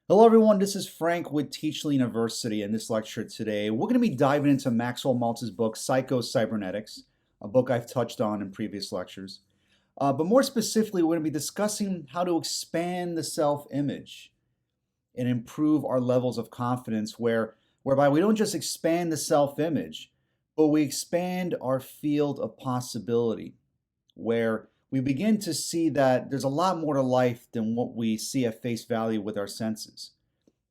Hello everyone, this is Frank with Teachly University. In this lecture today, we're going to be diving into Maxwell Maltz's book, Cybernetics, a book I've touched on in previous lectures. But more specifically, we're going to be discussing how to expand the self-image and improve our levels of confidence whereby we don't just expand the self-image, but we expand our field of possibility, where we begin to see that there's a lot more to life than what we see at face value with our senses.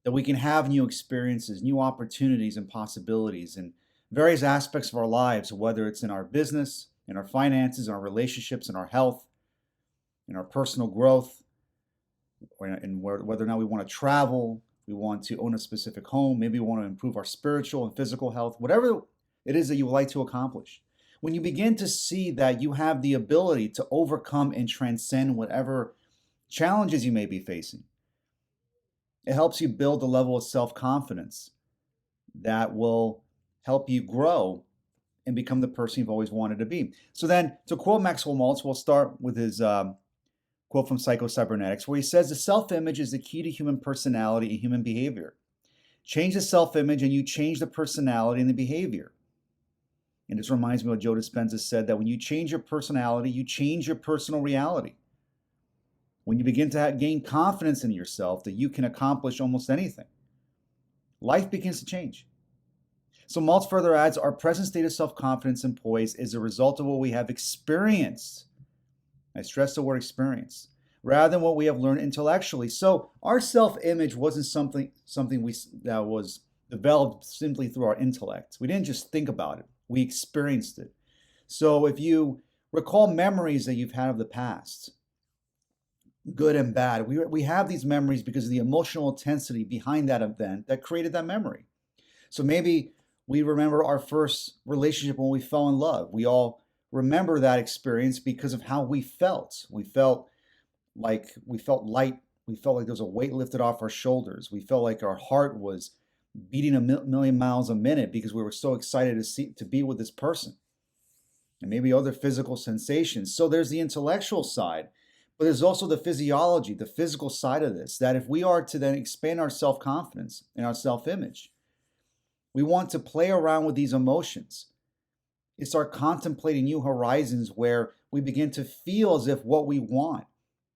That we can have new experiences, new opportunities, and possibilities in various aspects of our lives, whether it's in our business, in our finances, in our relationships, in our health, in our personal growth, whether or not we want to travel, we want to own a specific home, maybe we want to improve our spiritual and physical health, whatever it is that you would like to accomplish. When you begin to see that you have the ability to overcome and transcend whatever challenges you may be facing, it helps you build a level of self-confidence that will help you grow and become the person you've always wanted to be. So then, to quote Maxwell Maltz, we'll start with his quote from Cybernetics, where he says, "The self-image is the key to human personality and human behavior. Change the self-image and you change the personality and the behavior." And this reminds me of what Joe Dispenza said, that when you change your personality, you change your personal reality. When you begin to gain confidence in yourself that you can accomplish almost anything, life begins to change. So Maltz further adds, our present state of self-confidence and poise is a result of what we have experienced. I stress the word experience, rather than what we have learned intellectually. So our self-image wasn't something that was developed simply through our intellect. We didn't just think about it, we experienced it. So if you recall memories that you've had of the past, good and bad, we have these memories because of the emotional intensity behind that event that created that memory. So maybe we remember our first relationship when we fell in love. We all remember that experience because of how we felt. We felt light. We felt like there was a weight lifted off our shoulders. We felt like our heart was beating a million miles a minute because we were so excited to be with this person. And maybe other physical sensations. So there's the intellectual side, but there's also the physiology, the physical side of this, that if we are to then expand our self-confidence and our self-image, we want to play around with these emotions. It's start contemplating new horizons where we begin to feel as if what we want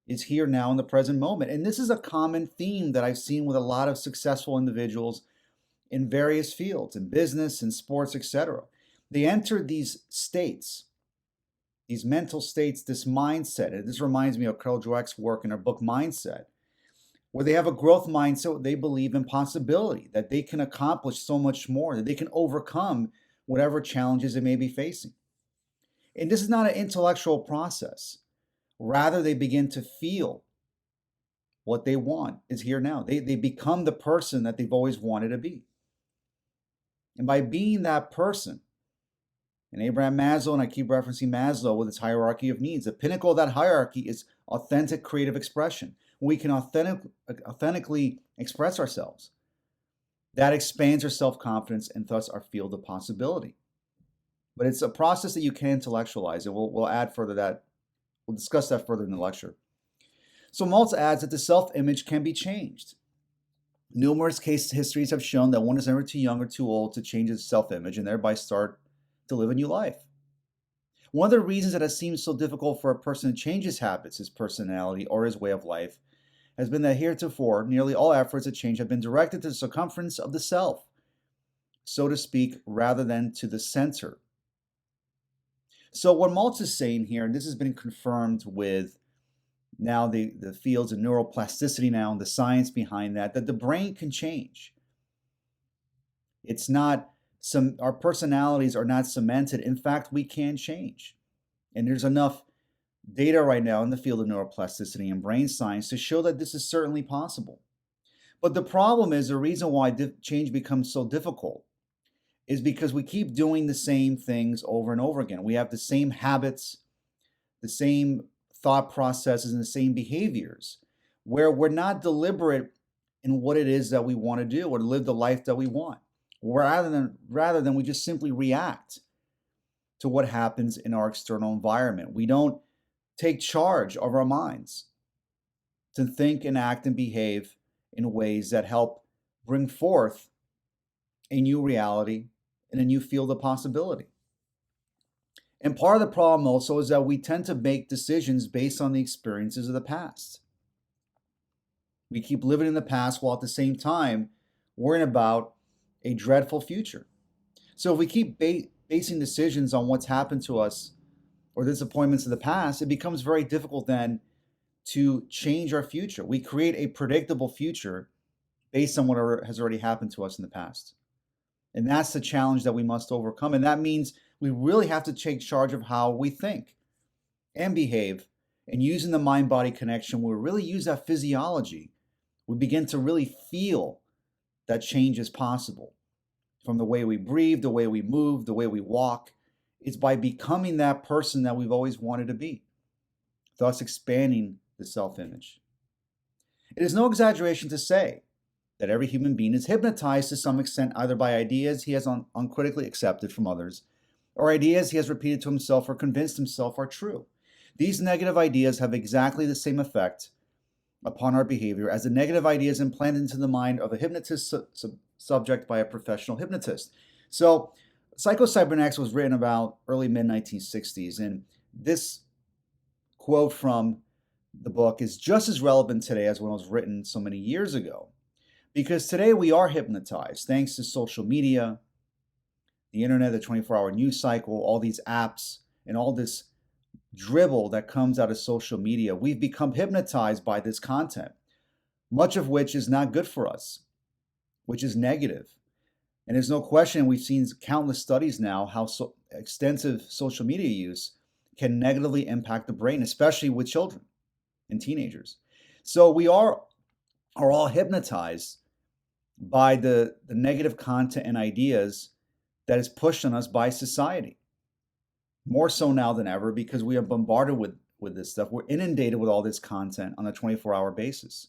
is here now in the present moment. And this is a common theme that I've seen with a lot of successful individuals in various fields, in business, in sports, etc. They enter these states, these mental states, this mindset. And this reminds me of Carol Dweck's work in her book Mindset, where they have a growth mindset. They believe in possibility, that they can accomplish so much more, that they can overcome whatever challenges they may be facing. And this is not an intellectual process. Rather, they begin to feel what they want is here now. They become the person that they've always wanted to be. And by being that person, and Abraham Maslow, and I keep referencing Maslow with his hierarchy of needs, the pinnacle of that hierarchy is authentic creative expression. We can authentically express ourselves. That expands our self-confidence and thus our field of possibility. But it's a process that you can intellectualize, and we'll add further that, we'll discuss that further in the lecture. So Maltz adds that the self-image can be changed. Numerous case histories have shown that one is never too young or too old to change his self-image and thereby start to live a new life. One of the reasons that it seems so difficult for a person to change his habits, his personality, or his way of life has been that heretofore, nearly all efforts at change have been directed to the circumference of the self, so to speak, rather than to the center. So what Maltz is saying here, and this has been confirmed with now the fields of neuroplasticity now and the science behind that the brain can change. It's not our personalities are not cemented. In fact, we can change. And there's enough data right now in the field of neuroplasticity and brain science to show that this is certainly possible. But the problem is, the reason why change becomes so difficult is because we keep doing the same things over and over again. We have the same habits, the same thought processes, and the same behaviors, where we're not deliberate in what it is that we want to do or live the life that we want. Rather than we just simply react to what happens in our external environment. We don't take charge of our minds to think and act and behave in ways that help bring forth a new reality and a new field of possibility. And part of the problem also is that we tend to make decisions based on the experiences of the past. We keep living in the past while at the same time worrying about a dreadful future. So if we keep basing decisions on what's happened to us or disappointments of the past, it becomes very difficult then to change our future. We create a predictable future based on what has already happened to us in the past. And that's the challenge that we must overcome. And that means we really have to take charge of how we think and behave. And using the mind body connection, we really use that physiology. We begin to really feel that change is possible from the way we breathe, the way we move, the way we walk. It's by becoming that person that we've always wanted to be, thus expanding the self-image. It is no exaggeration to say that every human being is hypnotized to some extent either by ideas he has uncritically accepted from others or ideas he has repeated to himself or convinced himself are true. These negative ideas have exactly the same effect upon our behavior as the negative ideas implanted into the mind of a hypnotist subject by a professional hypnotist. So, Cybernetics was written about early mid-1960s, and this quote from the book is just as relevant today as when it was written so many years ago. Because today we are hypnotized thanks to social media, the internet, the 24-hour news cycle, all these apps, and all this dribble that comes out of social media. We've become hypnotized by this content, much of which is not good for us, which is negative. And there's no question, we've seen countless studies now how extensive social media use can negatively impact the brain, especially with children and teenagers. So we are all hypnotized by the negative content and ideas that is pushed on us by society. More so now than ever because we are bombarded with this stuff. We're inundated with all this content on a 24-hour basis.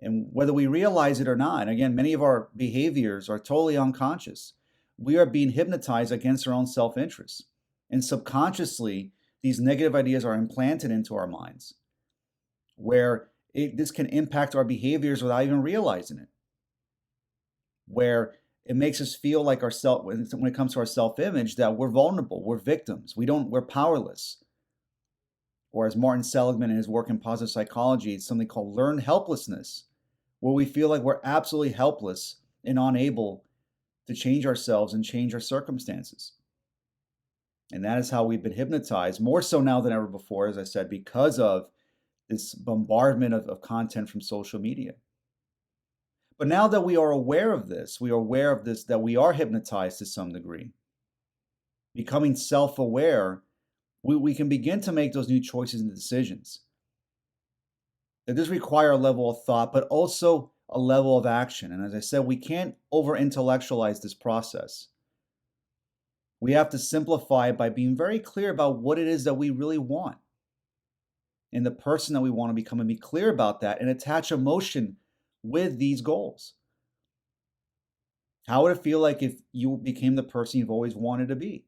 And whether we realize it or not, again, many of our behaviors are totally unconscious. We are being hypnotized against our own self-interest. And subconsciously, these negative ideas are implanted into our minds, where this can impact our behaviors without even realizing it. Where it makes us feel like when it comes to our self-image, that we're vulnerable, we're victims, we're powerless. Or as Martin Seligman in his work in positive psychology, it's something called learned helplessness, where we feel like we're absolutely helpless and unable to change ourselves and change our circumstances. And that is how we've been hypnotized, more so now than ever before, as I said, because of this bombardment of content from social media. But now that we are aware of this, that we are hypnotized to some degree, becoming self-aware, we can begin to make those new choices and decisions. That does require a level of thought, but also a level of action. And as I said, we can't over-intellectualize this process. We have to simplify it by being very clear about what it is that we really want and the person that we want to become, and be clear about that and attach emotion with these goals. How would it feel like if you became the person you've always wanted to be?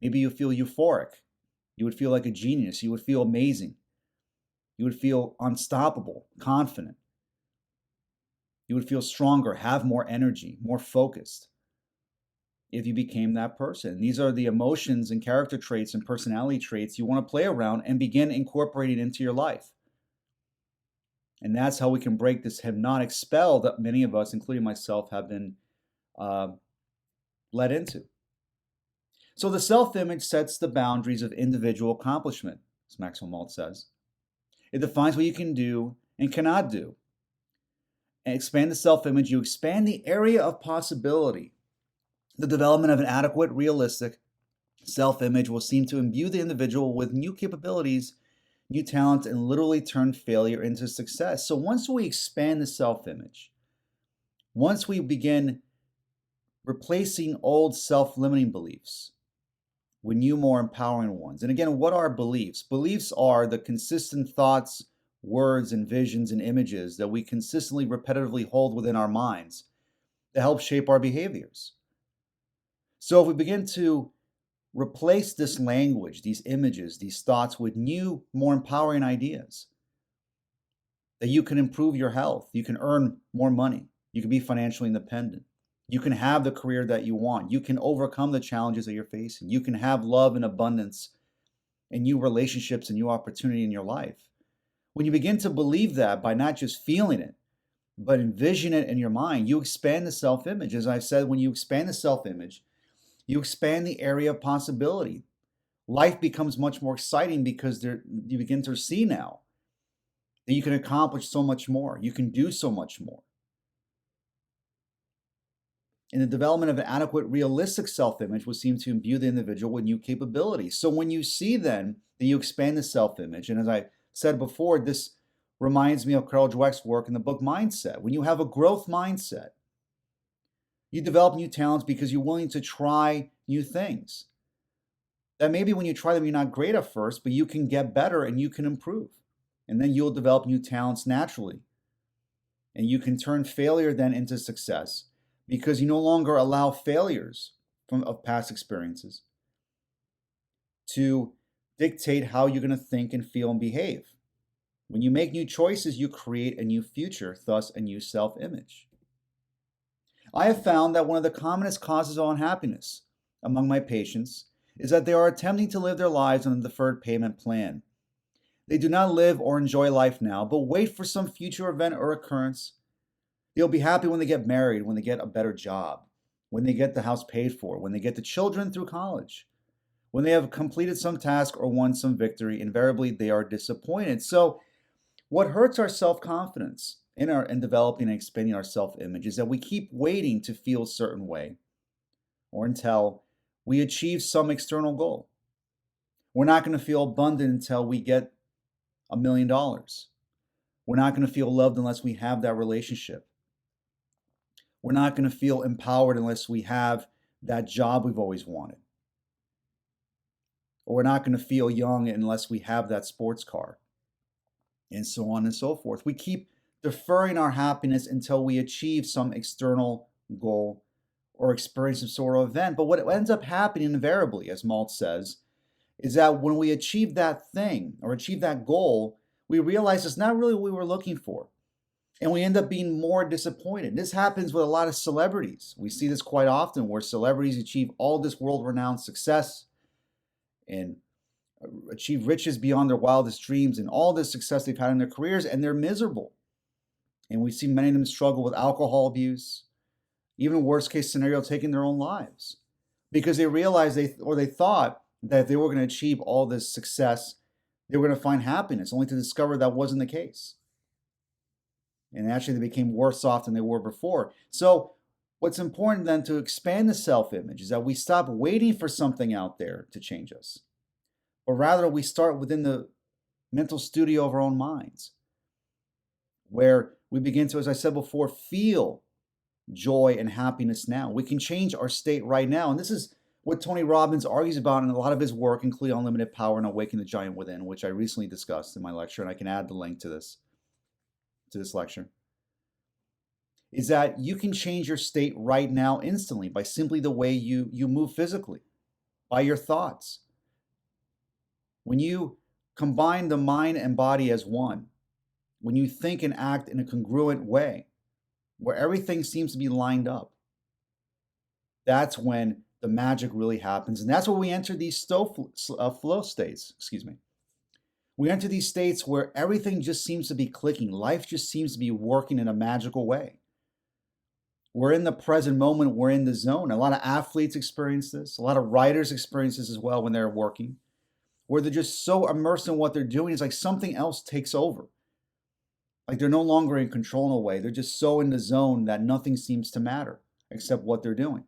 Maybe you feel euphoric. You would feel like a genius. You would feel amazing. You would feel unstoppable, confident. You would feel stronger, have more energy, more focused if you became that person. These are the emotions and character traits and personality traits you want to play around and begin incorporating into your life. And that's how we can break this hypnotic spell that many of us, including myself, have been led into. So the self-image sets the boundaries of individual accomplishment, as Maxwell Maltz says. It defines what you can do and cannot do. And expand the self-image, you expand the area of possibility. The development of an adequate, realistic self-image will seem to imbue the individual with new capabilities, new talents, and literally turn failure into success. So once we expand the self-image, once we begin replacing old self-limiting beliefs with new, more empowering ones. And again, what are beliefs? Beliefs are the consistent thoughts, words, and visions and images that we consistently, repetitively hold within our minds to help shape our behaviors. So if we begin to replace this language, these images, these thoughts with new, more empowering ideas, that you can improve your health, you can earn more money, you can be financially independent, you can have the career that you want, you can overcome the challenges that you're facing, you can have love and abundance and new relationships and new opportunity in your life. When you begin to believe that by not just feeling it, but envision it in your mind, you expand the self-image. As I've said, when you expand the self-image, you expand the area of possibility. Life becomes much more exciting because you begin to see now that you can accomplish so much more. You can do so much more. In the development of an adequate, realistic self-image would seem to imbue the individual with new capabilities. So when you see then that you expand the self-image, and as I said before, this reminds me of Carol Dweck's work in the book Mindset. When you have a growth mindset, you develop new talents because you're willing to try new things. That maybe when you try them, you're not great at first, but you can get better and you can improve. And then you'll develop new talents naturally. And you can turn failure then into success because you no longer allow failures of past experiences to dictate how you're going to think and feel and behave. When you make new choices, you create a new future, thus a new self-image. I have found that one of the commonest causes of unhappiness among my patients is that they are attempting to live their lives on a deferred payment plan. They do not live or enjoy life now, but wait for some future event or occurrence. They'll be happy when they get married, when they get a better job, when they get the house paid for, when they get the children through college, when they have completed some task or won some victory. Invariably, they are disappointed. So what hurts our self-confidence in developing and expanding our self-image is that we keep waiting to feel a certain way or until we achieve some external goal. We're not going to feel abundant until we get $1 million. We're not going to feel loved unless we have that relationship. We're not going to feel empowered unless we have that job we've always wanted. Or we're not going to feel young unless we have that sports car. And so on and so forth. We keep deferring our happiness until we achieve some external goal or experience some sort of event. But what ends up happening invariably, as Malt says, is that when we achieve that thing or achieve that goal, we realize it's not really what we were looking for. And we end up being more disappointed. This happens with a lot of celebrities. We see this quite often where celebrities achieve all this world-renowned success and achieve riches beyond their wildest dreams and all this success they've had in their careers, and they're miserable. And we see many of them struggle with alcohol abuse, even worst case scenario, taking their own lives because they realized they thought that if they were going to achieve all this success, they were going to find happiness, only to discover that wasn't the case. And actually they became worse off than they were before. So what's important then to expand the self-image is that we stop waiting for something out there to change us, but rather we start within the mental studio of our own minds, where we begin to, as I said before, feel joy and happiness now. We can change our state right now. And this is what Tony Robbins argues about in a lot of his work, including Unlimited Power and Awaken the Giant Within, which I recently discussed in my lecture, and I can add the link to this lecture, is that you can change your state right now instantly by simply the way you move physically, by your thoughts. When you combine the mind and body as one, when you think and act in a congruent way, where everything seems to be lined up, that's when the magic really happens. And that's when we enter these flow states, We enter these states where everything just seems to be clicking. Life just seems to be working in a magical way. We're in the present moment. We're in the zone. A lot of athletes experience this. A lot of writers experience this as well when they're working, where they're just so immersed in what they're doing. It's like something else takes over. Like they're no longer in control in a way. They're just so in the zone that nothing seems to matter except what they're doing.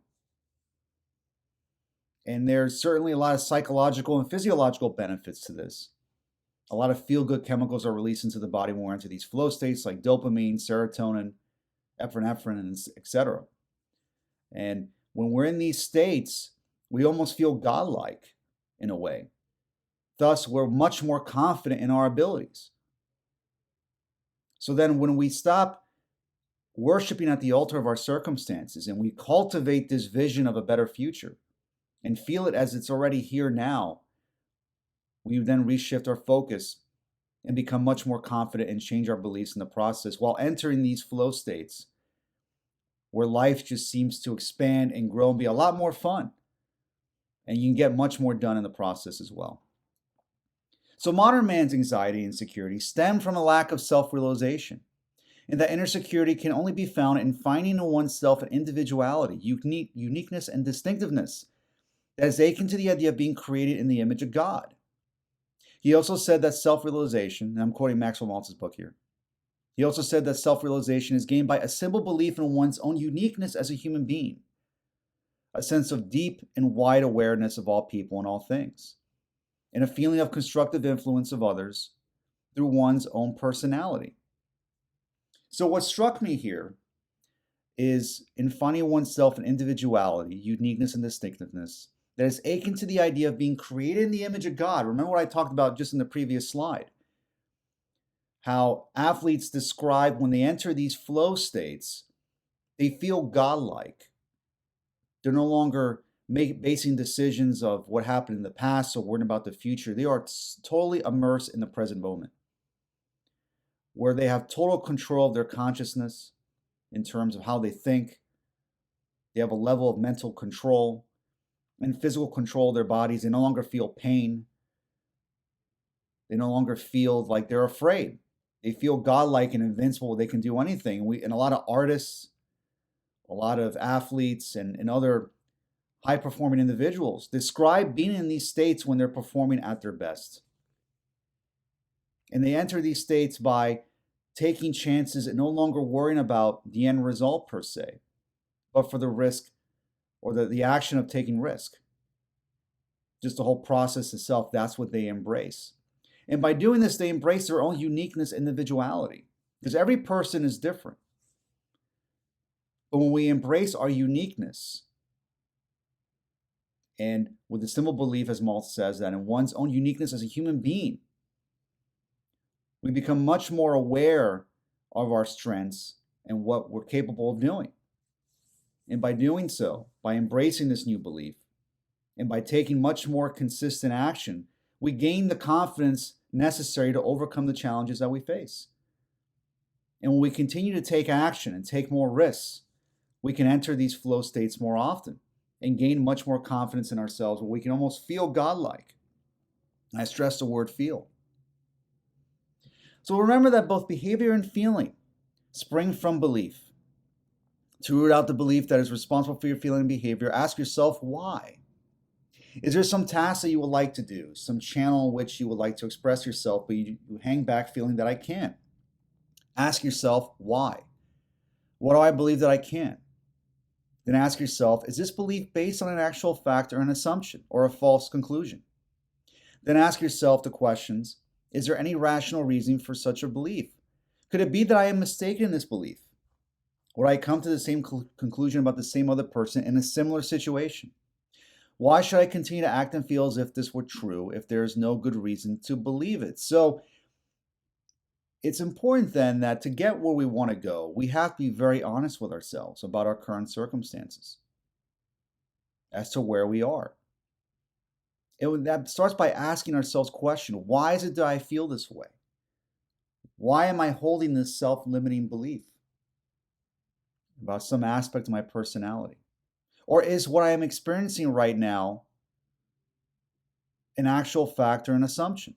And there's certainly a lot of psychological and physiological benefits to this. A lot of feel-good chemicals are released into the body when we're into these flow states like dopamine, serotonin, epinephrine, and etc. And when we're in these states, we almost feel godlike in a way. Thus, we're much more confident in our abilities. So then when we stop worshiping at the altar of our circumstances and we cultivate this vision of a better future and feel it as it's already here now, we then reshift our focus and become much more confident and change our beliefs in the process while entering these flow states where life just seems to expand and grow and be a lot more fun. And you can get much more done in the process as well. So modern man's anxiety and insecurity stem from a lack of self-realization, and that inner security can only be found in finding in oneself an individuality, uniqueness, and distinctiveness that is akin to the idea of being created in the image of God. He also said that self-realization, and I'm quoting Maxwell Maltz's book here, he also said that self-realization is gained by a simple belief in one's own uniqueness as a human being, a sense of deep and wide awareness of all people and all things, and a feeling of constructive influence of others through one's own personality. So what struck me here is in finding oneself an individuality, uniqueness, and distinctiveness that is akin to the idea of being created in the image of God. Remember what I talked about just in the previous slide. How athletes describe when they enter these flow states, they feel godlike. They're no longer basing decisions of what happened in the past or worrying about the future. They are totally immersed in the present moment, where they have total control of their consciousness in terms of how they think. They have a level of mental control and physical control of their bodies. They no longer feel pain. They no longer feel like they're afraid. They feel godlike and invincible. They can do anything. And a lot of artists, a lot of athletes, and other high-performing individuals describe being in these states when they're performing at their best. And they enter these states by taking chances and no longer worrying about the end result per se, but for the risk or the action of taking risk. Just the whole process itself, that's what they embrace. And by doing this, they embrace their own uniqueness, individuality, because every person is different. But when we embrace our uniqueness, and with the simple belief, as Maltz says, that in one's own uniqueness as a human being, we become much more aware of our strengths and what we're capable of doing. And by doing so, by embracing this new belief, and by taking much more consistent action, we gain the confidence necessary to overcome the challenges that we face. And when we continue to take action and take more risks, we can enter these flow states more often and gain much more confidence in ourselves, where we can almost feel godlike. And I stress the word feel. So remember that both behavior and feeling spring from belief. To root out the belief that is responsible for your feeling and behavior, ask yourself why. Is there some task that you would like to do, some channel in which you would like to express yourself, but you hang back feeling that I can't? Ask yourself why. What do I believe that I can't? Then ask yourself, is this belief based on an actual fact or an assumption or a false conclusion? Then ask yourself the questions, is there any rational reason for such a belief? Could it be that I am mistaken in this belief? Would I come to the same conclusion about the same other person in a similar situation? Why should I continue to act and feel as if this were true if there is no good reason to believe it? So it's important then that to get where we want to go, we have to be very honest with ourselves about our current circumstances as to where we are. That starts by asking ourselves the question, why is it that I feel this way? Why am I holding this self-limiting belief about some aspect of my personality? Or is what I am experiencing right now an actual fact or an assumption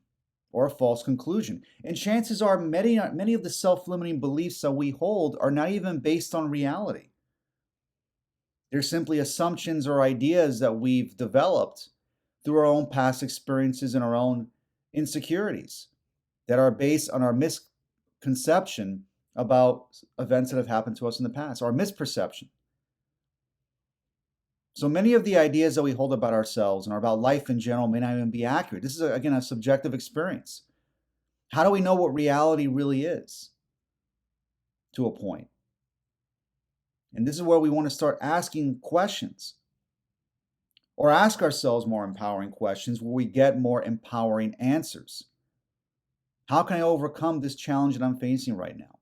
or a false conclusion? And chances are many of the self-limiting beliefs that we hold are not even based on reality. They're simply assumptions or ideas that we've developed through our own past experiences and our own insecurities that are based on our misconception about events that have happened to us in the past, our misperception. So many of the ideas that we hold about ourselves and about life in general may not even be accurate. This is, again, a subjective experience. How do we know what reality really is? To a point. And this is where we want to start asking questions. Or ask ourselves more empowering questions where we get more empowering answers. How can I overcome this challenge that I'm facing right now?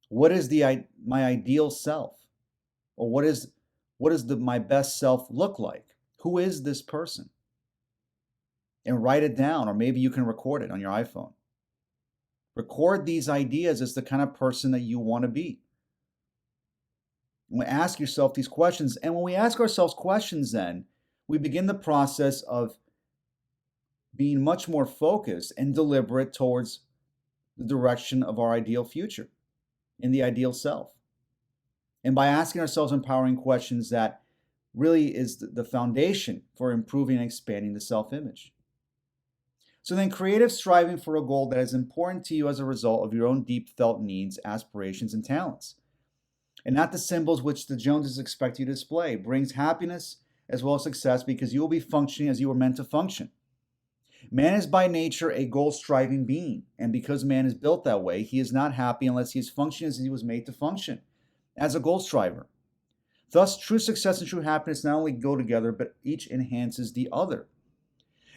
What is my ideal self? Or what does my best self look like? Who is this person? and write it down, or maybe you can record it on your iPhone. Record these ideas as the kind of person that you want to be. And ask yourself these questions. And when we ask ourselves questions, then we begin the process of being much more focused and deliberate towards the direction of our ideal future and the ideal self. And by asking ourselves empowering questions, that really is the foundation for improving and expanding the self-image. So then, creative striving for a goal that is important to you as a result of your own deep felt needs, aspirations, and talents, and not the symbols which the Joneses expect you to display, brings happiness as well as success, because you will be functioning as you were meant to function. Man is by nature a goal-striving being, and because man is built that way, he is not happy unless he is functioning as he was made to function, as a goal striver. Thus, true success and true happiness not only go together, but each enhances the other.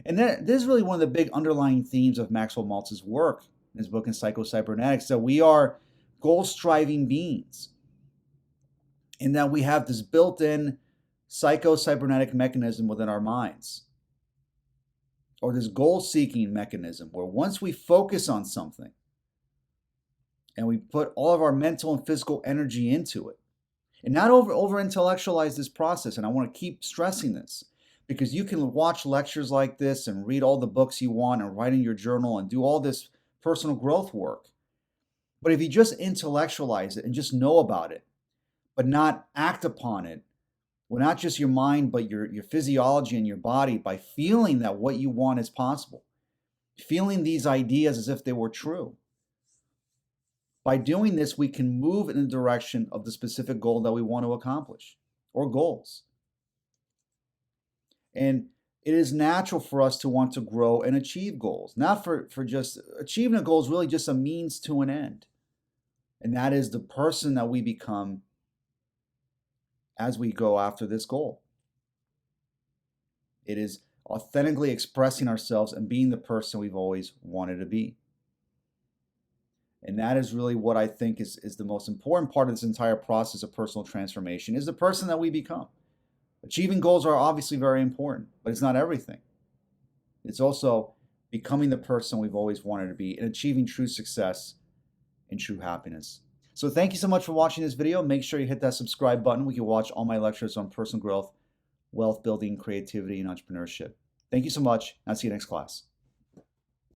And this is really one of the big underlying themes of Maxwell Maltz's work in his book in Cybernetics, that we are goal-striving beings, and that we have this built-in cybernetic mechanism within our minds, or this goal-seeking mechanism, where once we focus on something and we put all of our mental and physical energy into it, and not over intellectualize this process. And I want to keep stressing this, because you can watch lectures like this and read all the books you want and write in your journal and do all this personal growth work. But if you just intellectualize it and just know about it, but not act upon it, well, not just your mind, but your physiology and your body, by feeling that what you want is possible, feeling these ideas as if they were true. By doing this, we can move in the direction of the specific goal that we want to accomplish, or goals. And it is natural for us to want to grow and achieve goals, not for just achieving a goal is really just a means to an end. And that is the person that we become as we go after this goal. It is authentically expressing ourselves and being the person we've always wanted to be. And that is really what I think is the most important part of this entire process of personal transformation, is the person that we become. Achieving goals are obviously very important, but it's not everything. It's also becoming the person we've always wanted to be and achieving true success and true happiness. So thank you so much for watching this video. Make sure you hit that subscribe button. We can watch all my lectures on personal growth, wealth building, creativity, and entrepreneurship. Thank you so much. I'll see you next class.